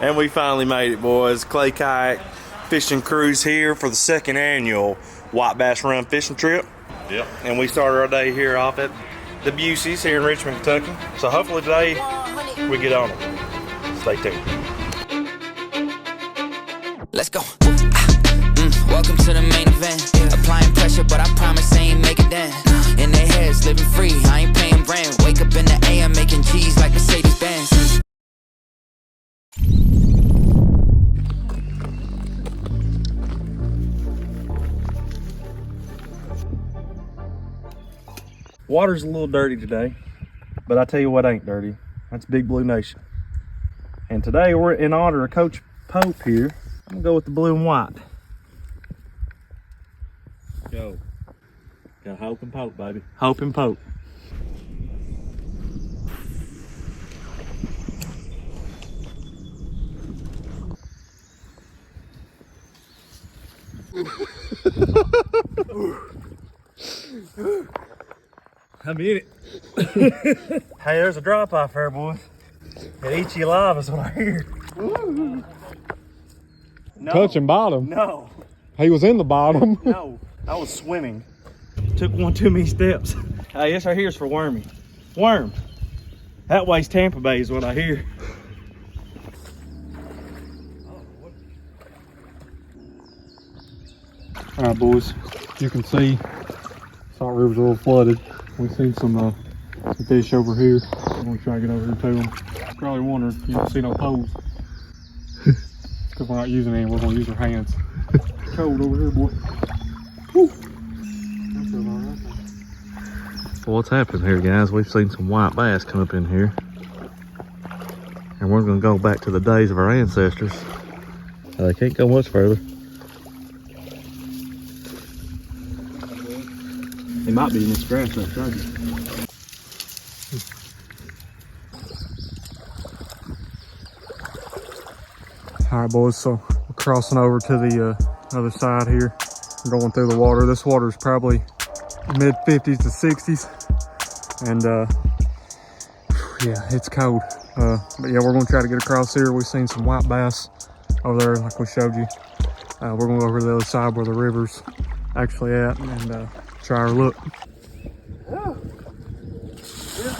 And we finally made it, boys. Clay Kayak Fishing Cruise here for the second annual White Bass Run fishing trip. Yep. And we started our day here off at the Busey's here in Richmond, Kentucky. So hopefully today we get on it. Stay tuned. Let's go. Welcome to the main event. Applying pressure, but I promise I ain't make it then. In their heads, living free, I ain't paying rent. Wake up in the AM, making G's like Mercedes-Benz. Water's a little dirty today, but I tell you what ain't dirty. That's Big Blue Nation. And today we're in honor of Coach Pope here. I'm gonna go with the blue and white. Go. Got Hope and Pope, baby. Hope and Pope. I'm in it. Hey, there's a drop off there, boys. It eats you alive is what I hear. No, Touching bottom. No. He was in the bottom. No, I was swimming. Took one too many steps. Hey, this right here is for wormy. Worm. That way's Tampa Bay is what I hear. All right, boys. You can see Salt River's a little flooded. We've seen some fish over here. I'm gonna try to get over here to them. Probably wondering, you don't see no poles. Because we're not using any, we're gonna use our hands. Cold over here, boy. Woo. Well, what's happened here, guys? We've seen some white bass come up in here. And we're gonna go back to the days of our ancestors. They can't go much further. They might be in this grass right there. All right, boys, so we're crossing over to the other side here. We're going through the water. This water is probably mid 50s to 60s. And yeah, it's cold. But yeah, we're gonna try to get across here. We've seen some white bass over there, like we showed you. We're gonna go over to the other side where the river's actually at and try our look. Oh. Yeah.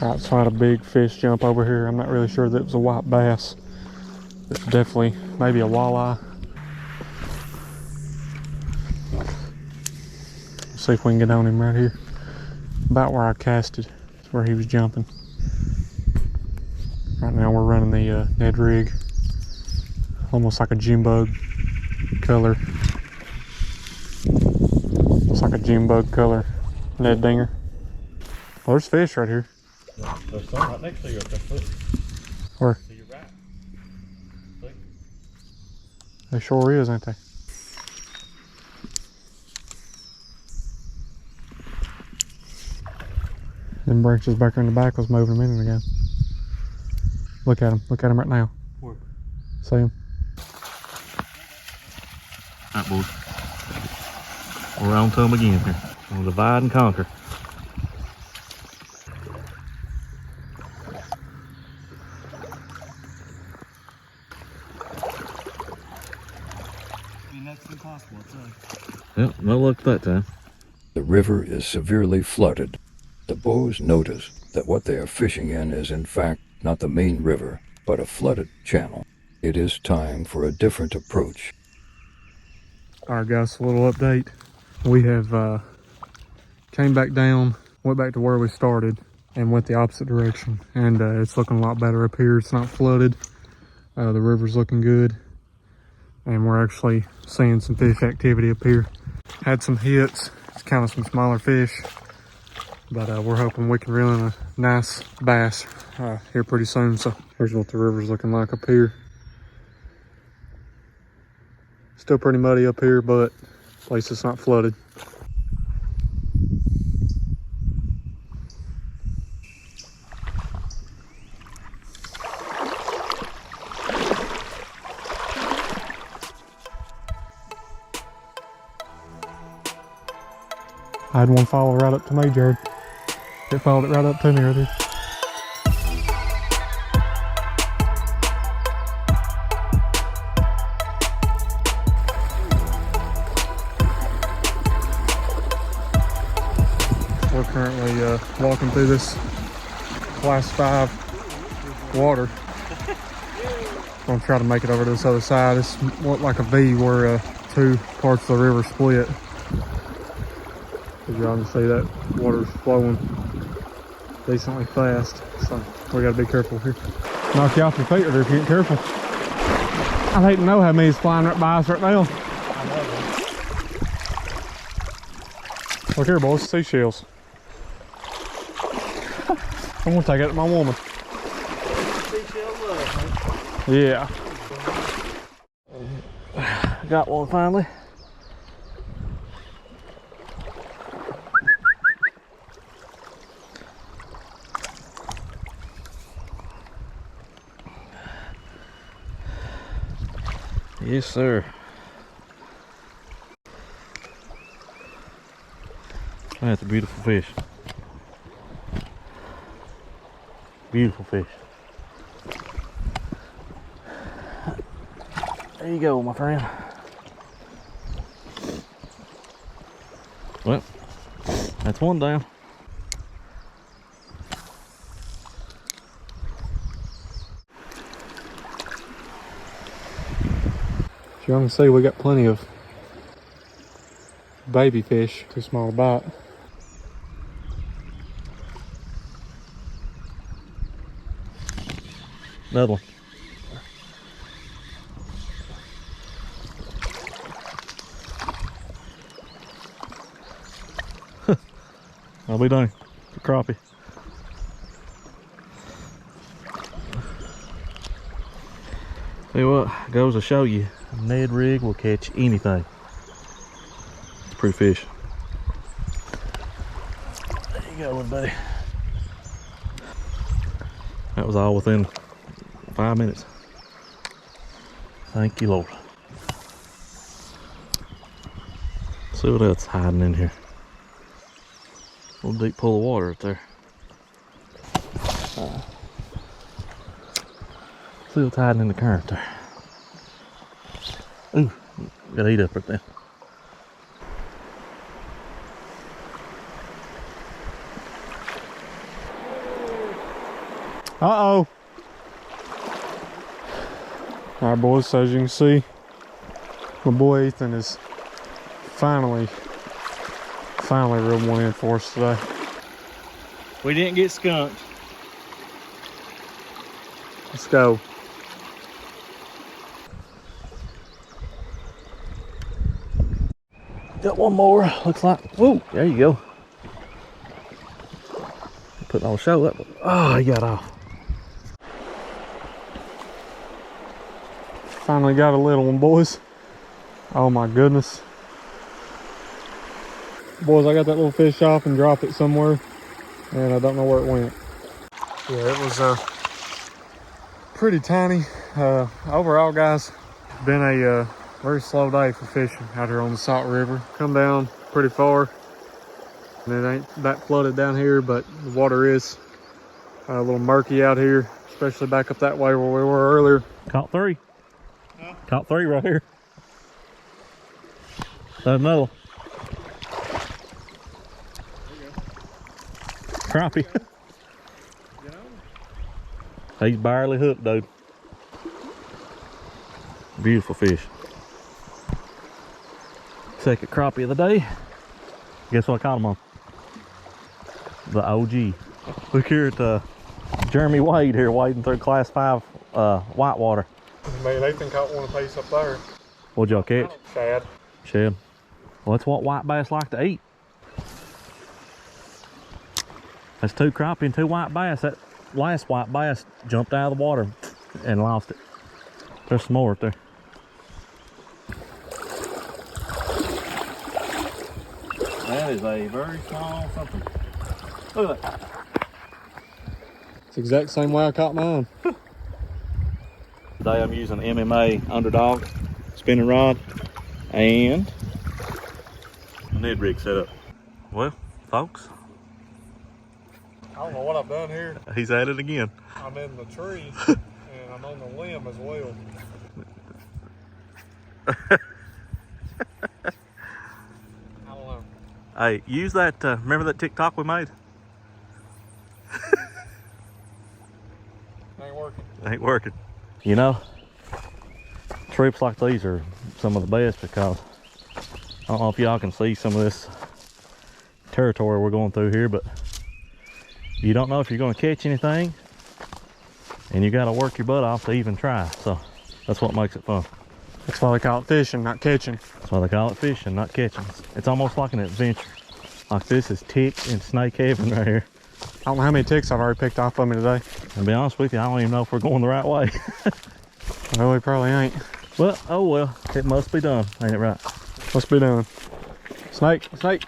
All right, so I had a big fish jump over here. I'm not really sure that it was a white bass. It's definitely maybe a walleye. See if we can get on him right here. About where I casted. That's where he was jumping. Right now we're running the Ned rig. Almost like a June bug color. Looks like a June bug color Ned dinger. Well, there's fish right here. There's some right next to you up there. Where? To your right. See? They sure is, ain't they? Them branches back there in the back was moving a minute ago. Look at him. Look at him right now. Where? See him? All right, boys. We're on to them again here. We'll divide and conquer. Yep, no luck that time. The river is severely flooded. The bows notice that what they are fishing in is in fact not the main river, but a flooded channel. It is time for a different approach. All right, guys, a little update. We have came back down, went back to where we started, and went the opposite direction. And it's looking a lot better up here. It's not flooded. The river's looking good. And we're actually seeing some fish activity up here. Had some hits. It's kind of some smaller fish. But we're hoping we can reel in a nice bass here pretty soon. So here's what the river's looking like up here. Still pretty muddy up here, but at least it's not flooded. I had one follow right up to me, Jared. It followed it right up to me right there. We're currently walking through this class 5 water. Gonna try to make it over to this other side. It's looked like a V where two parts of the river split. As y'all can see, that water's flowing decently fast, so we gotta be careful here. Knock you off your feet or if you ain't careful. I'd hate to know how many's flying right by us right now. Look here, boys, seashells. I'm gonna take it to my woman. Yeah. Got one finally. Yes, sir. That's a beautiful fish. Beautiful fish. There you go, my friend. Well, that's one down. As y'all can see, we got plenty of baby fish. Too small to bite. Another one. I'll be done. The crappie. Tell you what, goes to show you, a Ned rig will catch anything. It's a pretty fish. There you go, little buddy. That was all within 5 minutes. Thank you, Lord. See what else is hiding in here. A little deep pool of water right there. See what's hiding in the current there. Ooh, gotta eat up right there. Uh-oh. All right, boys, so as you can see, my boy Ethan is finally reeled one in for us today. We didn't get skunked. Let's go. Got one more, looks like. Whoa, there you go. Putting on a show. Oh, he got off. Finally got a little one, boys. Oh my goodness. Boys, I got that little fish off and dropped it somewhere, and I don't know where it went. Yeah, it was pretty tiny. Overall, guys, been a very slow day for fishing out here on the Salt River. Come down pretty far, and it ain't that flooded down here, but the water is a little murky out here, especially back up that way where we were earlier. Caught 3. Huh? Caught 3 right here. There's another one. Crappie. He's barely hooked, dude. Beautiful fish. Second crappie of the day. Guess what I caught him on? The OG. Look here at Jeremy Wade here wading through class 5 whitewater. Man, Ethan caught one apiece up there. What'd y'all catch? Shad. Shad. Well, that's what white bass like to eat. That's 2 crappie and 2 white bass. That last white bass jumped out of the water and lost it. There's some more right there. That is a very small something. Look at that. It's the exact same way I caught mine. Today I'm using MMA Underdog spinning rod and a Ned rig setup. Well, folks, don't know what I've done here. He's at it again. I'm in the tree and I'm on the limb as well. I don't know. Hey, use that, remember that TikTok we made? Ain't working. Ain't working. You know, trips like these are some of the best because I don't know if y'all can see some of this territory we're going through here, but you don't know if you're going to catch anything, and you got to work your butt off to even try. So that's what makes it fun. That's why they call it fishing, not catching. That's why they call it fishing, not catching. It's almost like an adventure. Like this is tick and snake heaven right here. I don't know how many ticks I've already picked off of me today. And to be honest with you, I don't even know if we're going the right way. Well, we probably ain't. But, oh well, it must be done, ain't it right? Must be done. Snake, snake.